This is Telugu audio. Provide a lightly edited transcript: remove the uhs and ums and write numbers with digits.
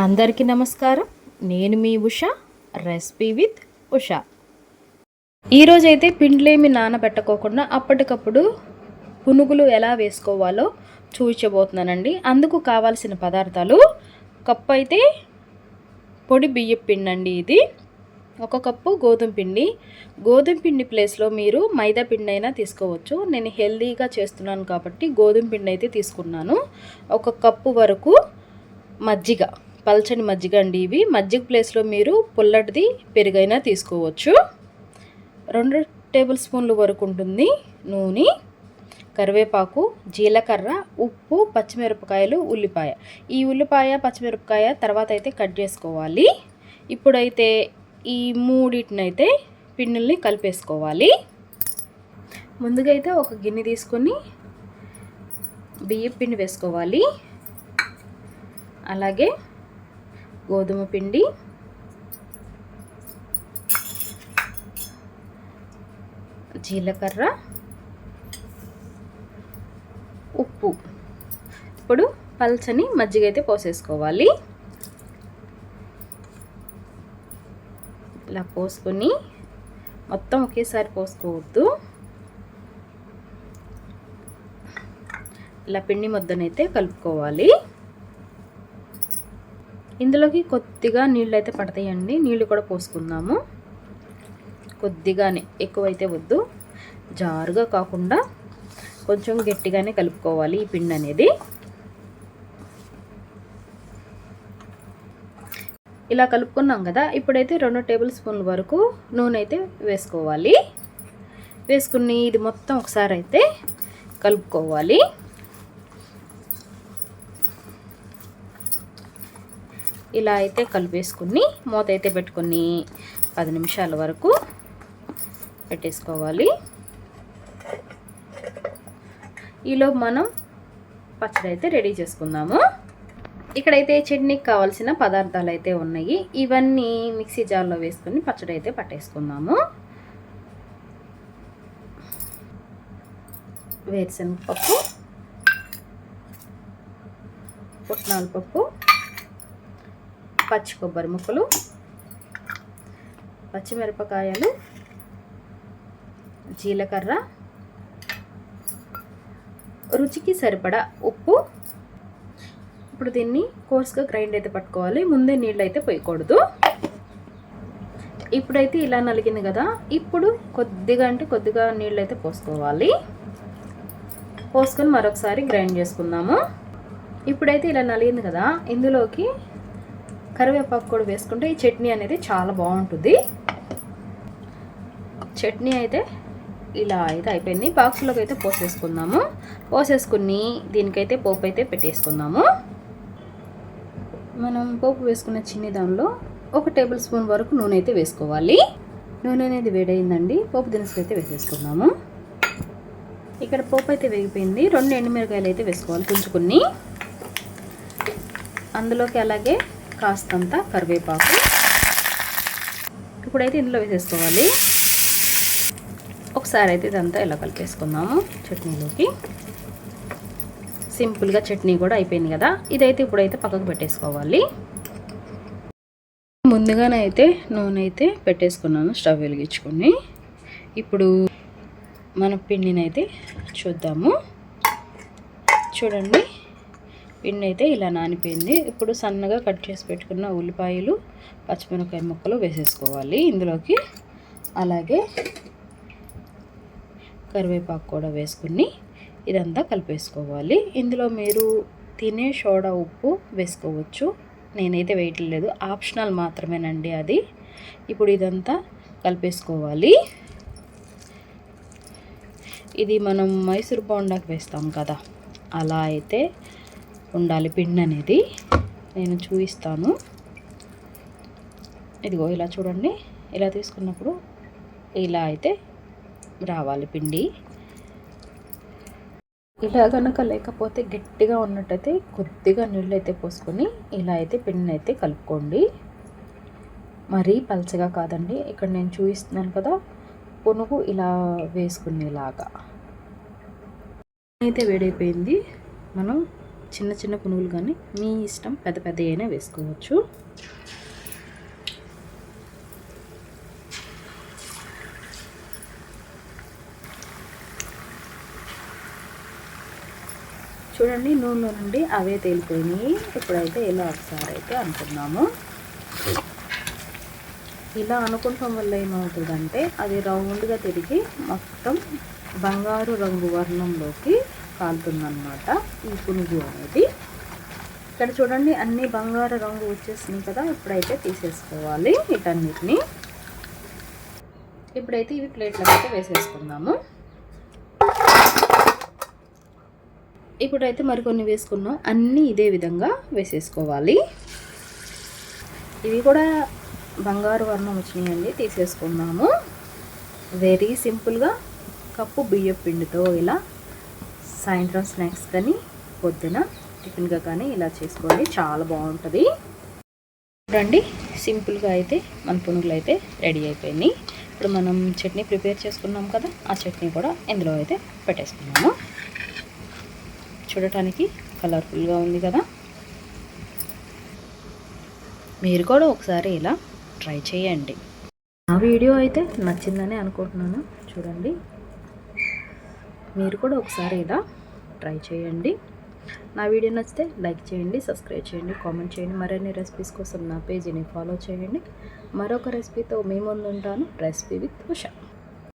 అందరికీ నమస్కారం. నేను మీ ఉష, రెసిపీ విత్ ఉష. ఈరోజైతే పిండిలేమి నానబెట్టుకోకుండా అప్పటికప్పుడు పునుగులు ఎలా వేసుకోవాలో చూపించబోతున్నానండి. అందుకు కావాల్సిన పదార్థాలు: కప్పు అయితే పొడి బియ్యం పిండి అండి, ఇది 1 కప్పు గోధుమ పిండి. గోధుమ పిండి ప్లేస్లో మీరు మైదా పిండి అయినా తీసుకోవచ్చు. నేను హెల్దీగా చేస్తున్నాను కాబట్టి గోధుమ పిండి అయితే తీసుకున్నాను. 1 కప్పు వరకు మజ్జిగ, పల్చని మజ్జిగ అండి ఇవి. మజ్జిగ ప్లేస్లో మీరు పుల్లటిది పెరుగైనా తీసుకోవచ్చు. 2 టేబుల్ స్పూన్ల వరకు ఉంటుంది నూనె, కరివేపాకు, జీలకర్ర, ఉప్పు, పచ్చిమిరపకాయలు, ఉల్లిపాయ. ఈ ఉల్లిపాయ పచ్చిమిరపకాయ తర్వాత అయితే కట్ చేసుకోవాలి. ఇప్పుడైతే ఈ మూడింటినైతే పిండిల్ని కలిపేసుకోవాలి. ముందుగా అయితే ఒక గిన్నె తీసుకొని బియ్యం పిండి వేసుకోవాలి. అలాగే గోధుమ పిండి, జీలకర్ర, ఉప్పు. ఇప్పుడు పల్చని మజ్జిగ అయితే పోసేసుకోవాలి. ఇలా పోసుకొని మొత్తం ఒకేసారి పోసుకోవద్దు. ఇలా పిండి ముద్దనైతే కలుపుకోవాలి. ఇందులోకి కొద్దిగా నీళ్ళు అయితే పడతాయండి. నీళ్ళు కూడా పోసుకుందాము. కొద్దిగానే, ఎక్కువైతే వద్దు. జారుగా కాకుండా కొంచెం గట్టిగానే కలుపుకోవాలి ఈ పిండి అనేది. ఇలా కలుపుకున్నాం కదా. ఇప్పుడైతే 2 టేబుల్ స్పూన్ల వరకు నూనె అయితే వేసుకోవాలి. వేసుకుని ఇది మొత్తం ఒకసారి అయితే కలుపుకోవాలి. ఇలా అయితే కలిపేసుకుని మూత అయితే పెట్టుకొని 10 నిమిషాల వరకు పెట్టేసుకోవాలి. ఈలో మనం పచ్చడి అయితే రెడీ చేసుకుందాము. ఇక్కడైతే చట్నీకి కావాల్సిన పదార్థాలు అయితే ఉన్నాయి. ఇవన్నీ మిక్సీ జార్లో వేసుకొని పచ్చడి అయితే పట్టేసుకుందాము. వేరుశనగ పప్పు, పుట్నాల పప్పు, పచ్చి కొబ్బరి ముక్కలు, పచ్చిమిరపకాయలు, జీలకర్ర, రుచికి సరిపడా ఉప్పు. ఇప్పుడు దీన్ని కోర్స్గా గ్రైండ్ అయితే పట్టుకోవాలి. ముందే నీళ్ళు అయితే పోయకూడదు. ఇప్పుడైతే ఇలా నలిగింది కదా. ఇప్పుడు కొద్దిగా అంటే కొద్దిగా నీళ్ళు అయితే పోసుకోవాలి. పోసుకొని మరొకసారి గ్రైండ్ చేసుకుందాము. ఇప్పుడైతే ఇలా నలిగింది కదా. ఇందులోకి కరివేపాకు కూడా వేసుకుంటే ఈ చట్నీ అనేది చాలా బాగుంటుంది. చట్నీ అయితే ఇలా అయితే అయిపోయింది. బాక్స్లోకి అయితే పోసేసుకుందాము. పోసేసుకుని దీనికైతే పోపు అయితే పెట్టేసుకుందాము. మనం పోపు వేసుకున్న చిన్ని దానిలో 1 టేబుల్ స్పూన్ వరకు నూనె అయితే వేసుకోవాలి. నూనె అనేది వేడైందండి. పోపు దినుసులు అయితే వేసేసుకుందాము. ఇక్కడ పోపు అయితే వేగిపోయింది. 2 ఎండుమిరకాయలు అయితే వేసుకోవాలి తుంచుకుని. అందులోకి అలాగే కాస్తంత కరివేపాకు ఇప్పుడైతే ఇందులో వేసేసుకోవాలి. ఒకసారి అయితే ఇదంతా ఇలా కలిపేసుకుందాము చట్నీలోకి. సింపుల్గా చట్నీ కూడా అయిపోయింది కదా. ఇదైతే ఇప్పుడైతే పక్కకు పెట్టేసుకోవాలి. ముందుగానే అయితే నూనె అయితే పెట్టేసుకున్నాను స్టవ్ వెలిగించుకొని. ఇప్పుడు మన పిండిని అయితే చూద్దాము. చూడండి, పిండి అయితే ఇలా నానిపోయింది. ఇప్పుడు సన్నగా కట్ చేసి పెట్టుకున్న ఉల్లిపాయలు, పచ్చిమిరపకాయ ముక్కలు వేసేసుకోవాలి ఇందులోకి. అలాగే కరివేపాకు కూడా వేసుకుని ఇదంతా కలిపేసుకోవాలి. ఇందులో మీరు తినే సోడా ఉప్పు వేసుకోవచ్చు. నేనైతే వేయట్లేదు, ఆప్షనల్ మాత్రమేనండి అది. ఇప్పుడు ఇదంతా కలిపేసుకోవాలి. ఇది మనం మైసూర్ బోండాకి వేస్తాం కదా, అలా అయితే ఉండాలి పిండి అనేది. నేను చూపిస్తాను. ఇదిగో ఇలా చూడండి. ఇలా తీసుకున్నప్పుడు ఇలా అయితే రావాలి పిండి. ఇలా కనుక లేకపోతే గట్టిగా ఉన్నట్టయితే కొద్దిగా నీళ్ళు అయితే పోసుకొని ఇలా అయితే పిండిని అయితే కలుపుకోండి. మరీ పలచగా కాదండి. ఇక్కడ నేను చూపిస్తున్నాను కదా, పునుగు ఇలా వేసుకునేలాగా అయితే వేడైపోయింది. మనం చిన్న చిన్న పునుగులు కానీ మీ ఇష్టం, పెద్ద పెద్ద అయినా వేసుకోవచ్చు. చూడండి, నూనెలో నుండి అవే తేలిపోయినాయి. ఇప్పుడైతే ఇలా ఒకసారి అయితే అనుకున్నాము. ఇలా అనుకుంటాం వల్ల ఏమవుతుందంటే అది రౌండ్గా తిరిగి మొత్తం బంగారు రంగు వర్ణంలోకి కాలుతుందన్నమాట ఈ పునుగు అనేది. ఇక్కడ చూడండి, అన్నీ బంగారు రంగు వచ్చేసినాయి కదా. ఇప్పుడైతే తీసేసుకోవాలి వీటన్నిటిని. ఇప్పుడైతే ఇవి ప్లేట్లకు అయితే వేసేసుకుందాము. ఇప్పుడైతే మరికొన్ని వేసుకున్నాం. అన్నీ ఇదే విధంగా వేసేసుకోవాలి. ఇవి కూడా బంగారు వర్ణం వచ్చినాయండి, తీసేసుకున్నాము. వెరీ సింపుల్గా కప్పు బియ్యం పిండితో ఇలా సాయంత్రం స్నాక్స్ కానీ పొద్దున టిఫిన్గా కానీ ఇలా చేసుకోండి, చాలా బాగుంటుంది. చూడండి, సింపుల్గా అయితే మన పునుగులు అయితే రెడీ అయిపోయినాయి. ఇప్పుడు మనం చట్నీ ప్రిపేర్ చేసుకున్నాం కదా, ఆ చట్నీ కూడా ఇందులో అయితే పెట్టేసుకున్నాము. చూడటానికి కలర్ఫుల్గా ఉంది కదా. మీరు కూడా ఒకసారి ఇలా ట్రై చేయండి. నా వీడియో అయితే నచ్చిందని అనుకుంటున్నాను. చూడండి, మీరు కూడా ఒకసారి ఇలా ట్రై చేయండి. నా వీడియో నచ్చితే లైక్ చేయండి, సబ్స్క్రైబ్ చేయండి, కామెంట్ చేయండి. మరిన్ని రెసిపీస్ కోసం నా పేజీని ఫాలో చేయండి. మరొక రెసిపీతో మీ ముందు ఉంటాను. Recipe with Usha.